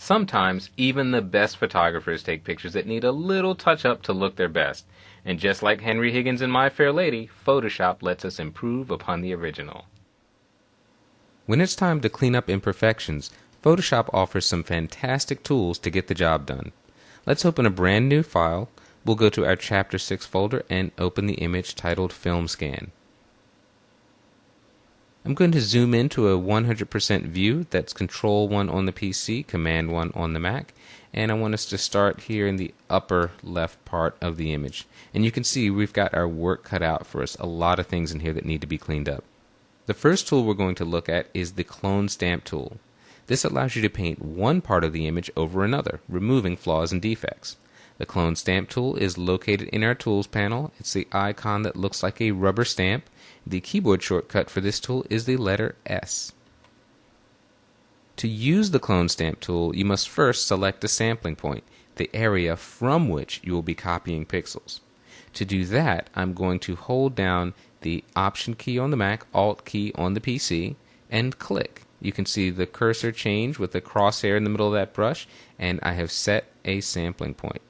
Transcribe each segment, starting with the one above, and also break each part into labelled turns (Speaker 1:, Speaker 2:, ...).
Speaker 1: Sometimes, even the best photographers take pictures that need a little touch-up to look their best. And just like Henry Higgins in My Fair Lady, Photoshop lets us improve upon the original. When it's time to clean up imperfections, Photoshop offers some fantastic tools to get the job done. Let's open a brand new file. We'll go to our Chapter 6 folder and open the image titled Film Scan. I'm going to zoom into a 100% view. That's Control 1 on the PC, Command 1 on the Mac. And I want us to start here in the upper left part of the image. And you can see we've got our work cut out for us. A lot of things in here that need to be cleaned up. The first tool we're going to look at is the Clone Stamp tool. This allows you to paint one part of the image over another, removing flaws and defects. The Clone Stamp tool is located in our Tools panel. It's the icon that looks like a rubber stamp. The keyboard shortcut for this tool is the letter S. To use the Clone Stamp tool, you must first select a sampling point, the area from which you will be copying pixels. To do that, I'm going to hold down the Option key on the Mac, Alt key on the PC, and click. You can see the cursor change with the crosshair in the middle of that brush, and I have set a sampling point.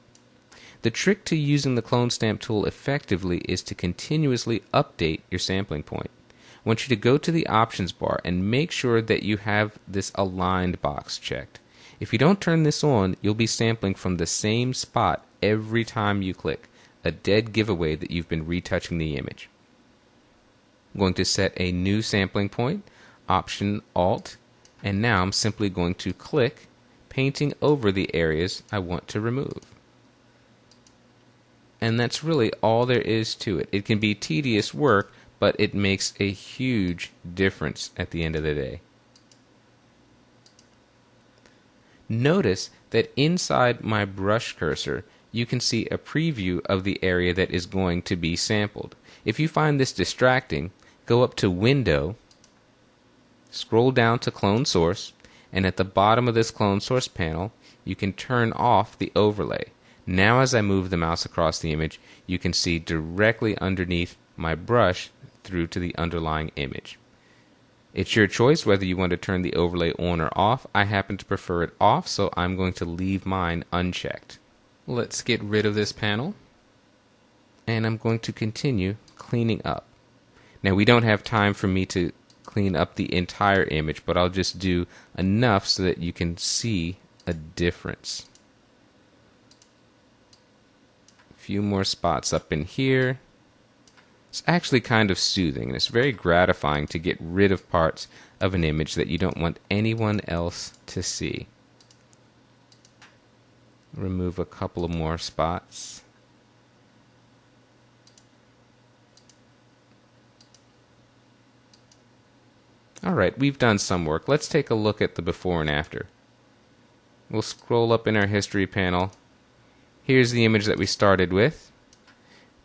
Speaker 1: The trick to using the Clone Stamp tool effectively is to continuously update your sampling point. I want you to go to the Options bar and make sure that you have this Aligned box checked. If you don't turn this on, you'll be sampling from the same spot every time you click, a dead giveaway that you've been retouching the image. I'm going to set a new sampling point, Option Alt, and now I'm simply going to click, painting over the areas I want to remove. And that's really all there is to it. It can be tedious work, but it makes a huge difference at the end of the day. Notice that inside my brush cursor, you can see a preview of the area that is going to be sampled. If you find this distracting, go up to Window, scroll down to Clone Source, and at the bottom of this Clone Source panel, you can turn off the overlay. Now as I move the mouse across the image, you can see directly underneath my brush through to the underlying image. It's your choice whether you want to turn the overlay on or off. I happen to prefer it off, so I'm going to leave mine unchecked. Let's get rid of this panel, and I'm going to continue cleaning up. Now we don't have time for me to clean up the entire image, but I'll just do enough so that you can see a difference. Few more spots up in here. It's actually kind of soothing, and it's very gratifying to get rid of parts of an image that you don't want anyone else to see. Remove a couple of more spots. Alright, we've done some work. Let's take a look at the before and after. We'll scroll up in our history panel. Here's the image that we started with,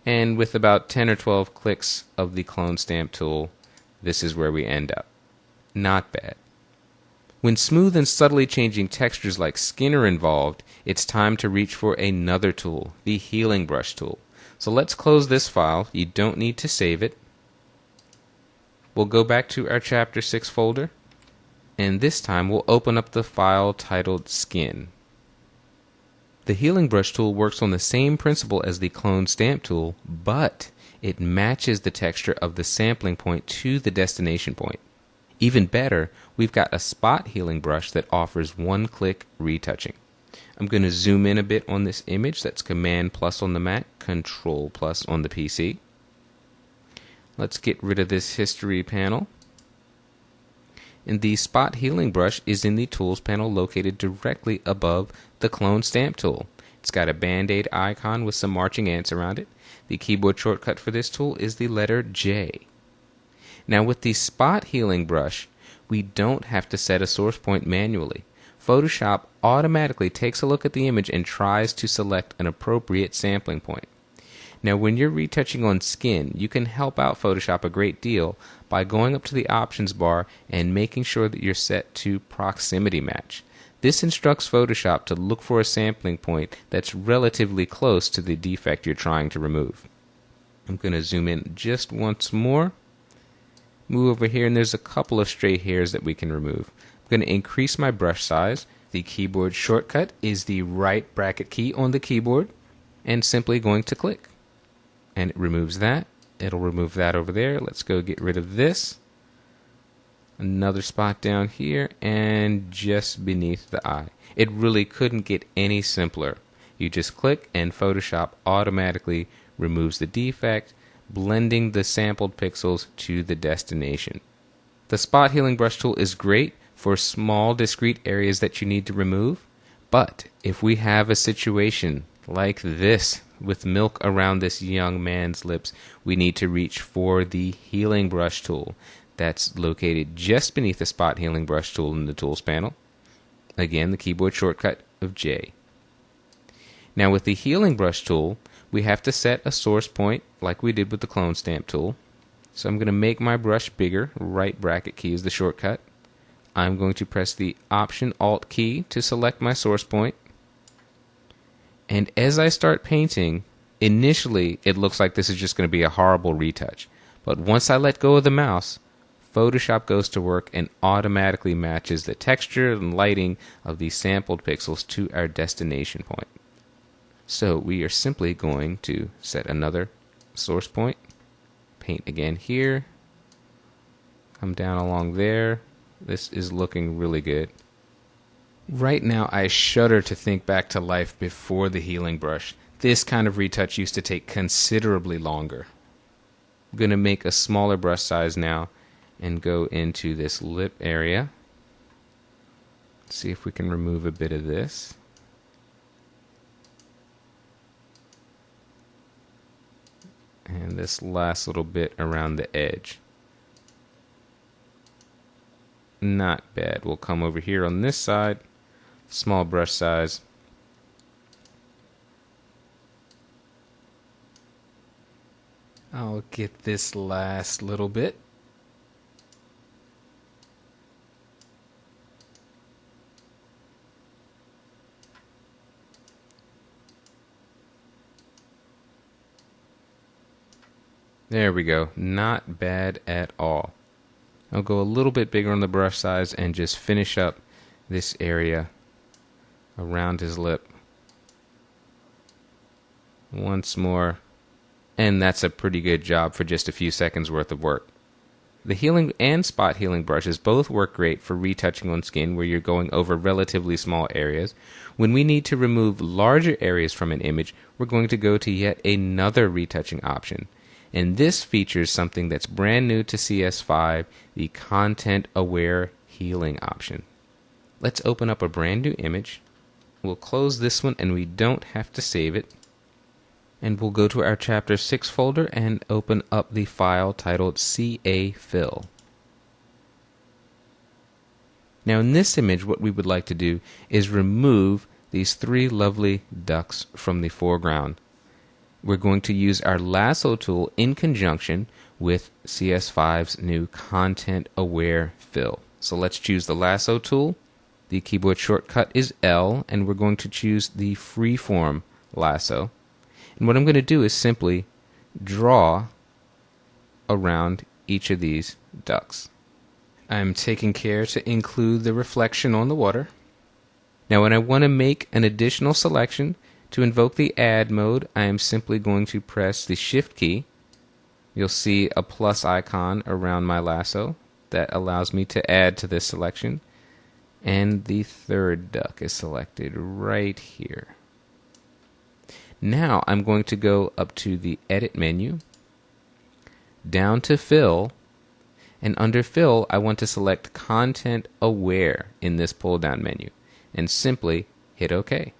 Speaker 1: and with about 10 or 12 clicks of the Clone Stamp tool, this is where we end up. Not bad. When smooth and subtly changing textures like skin are involved, it's time to reach for another tool, the Healing Brush tool. So let's close this file. You don't need to save it. We'll go back to our Chapter 6 folder, and this time we'll open up the file titled Skin. The Healing Brush tool works on the same principle as the Clone Stamp tool, but it matches the texture of the sampling point to the destination point. Even better, we've got a spot healing brush that offers one-click retouching. I'm going to zoom in a bit on this image. That's Command plus on the Mac, Control plus on the PC. Let's get rid of this history panel. And the spot healing brush is in the Tools panel located directly above the Clone Stamp tool. It's got a Band-Aid icon with some marching ants around it. The keyboard shortcut for this tool is the letter J. Now with the spot healing brush, we don't have to set a source point manually. Photoshop automatically takes a look at the image and tries to select an appropriate sampling point. Now when you're retouching on skin, you can help out Photoshop a great deal by going up to the options bar and making sure that you're set to proximity match. This instructs Photoshop to look for a sampling point that's relatively close to the defect you're trying to remove. I'm going to zoom in just once more. Move over here, and there's a couple of stray hairs that we can remove. I'm going to increase my brush size. The keyboard shortcut is the right bracket key on the keyboard, and simply going to click. And it removes that. It'll remove that over there. Let's go get rid of this. Another spot down here, and just beneath the eye. It really couldn't get any simpler. You just click, and Photoshop automatically removes the defect, blending the sampled pixels to the destination. The spot healing brush tool is great for small discrete areas that you need to remove, but if we have a situation like this with milk around this young man's lips, we need to reach for the healing brush tool that's located just beneath the spot healing brush tool in the tools panel. Again, the keyboard shortcut of J. Now with the healing brush tool, we have to set a source point like we did with the clone stamp tool. So I'm going to make my brush bigger. Right bracket key is the shortcut. I'm going to press the Option Alt key to select my source point. And as I start painting, initially it looks like this is just going to be a horrible retouch. But once I let go of the mouse, Photoshop goes to work and automatically matches the texture and lighting of these sampled pixels to our destination point. So we are simply going to set another source point, paint again here, come down along there. This is looking really good. Right now I shudder to think back to life before the healing brush. This kind of retouch used to take considerably longer. I'm going to make a smaller brush size now and go into this lip area. See if we can remove a bit of this. And this last little bit around the edge. Not bad. We'll come over here on this side, small brush size. I'll get this last little bit. There we go. Not bad at all. I'll go a little bit bigger on the brush size and just finish up this area around his lip. Once more. And that's a pretty good job for just a few seconds worth of work. The healing and spot healing brushes both work great for retouching on skin where you're going over relatively small areas. When we need to remove larger areas from an image, we're going to go to yet another retouching option. And this features something that's brand new to CS5, the content-aware healing option. Let's open up a brand new image. We'll close this one and we don't have to save it. And we'll go to our Chapter 6 folder and open up the file titled CA5. Now in this image, what we would like to do is remove these three lovely ducks from the foreground. We're going to use our lasso tool in conjunction with CS5's new content-aware fill. So let's choose the lasso tool. The keyboard shortcut is L, and we're going to choose the freeform lasso. And what I'm going to do is simply draw around each of these ducks. I'm taking care to include the reflection on the water. Now when I want to make an additional selection, to invoke the add mode, I am simply going to press the shift key. You'll see a plus icon around my lasso that allows me to add to this selection. And the third duck is selected right here. Now I'm going to go up to the edit menu, down to fill, and under fill I want to select content aware in this pull down menu and simply hit OK.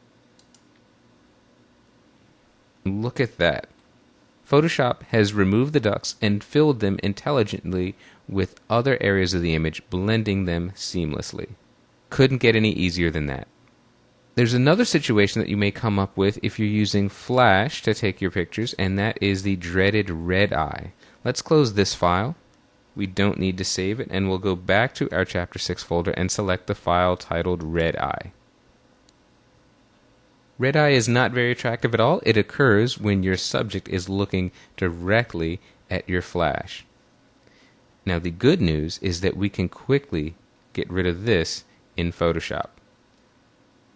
Speaker 1: Look at that. Photoshop has removed the ducks and filled them intelligently with other areas of the image, blending them seamlessly. Couldn't get any easier than that. There's another situation that you may come up with if you're using Flash to take your pictures, and that is the dreaded red eye. Let's close this file. We don't need to save it, and we'll go back to our Chapter 6 folder and select the file titled Red Eye. Red eye is not very attractive at all. It occurs when your subject is looking directly at your flash. Now the good news is that we can quickly get rid of this in Photoshop.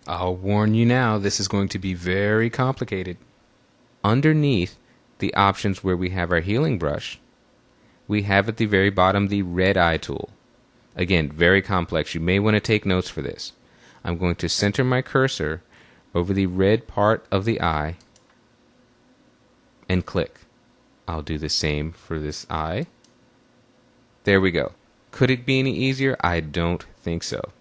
Speaker 1: I'll warn you now, this is going to be very complicated. Underneath the options where we have our healing brush, we have at the very bottom the red eye tool. Again, very complex. You may want to take notes for this. I'm going to center my cursor over the red part of the eye and click. I'll do the same for this eye. There we go. Could it be any easier? I don't think so.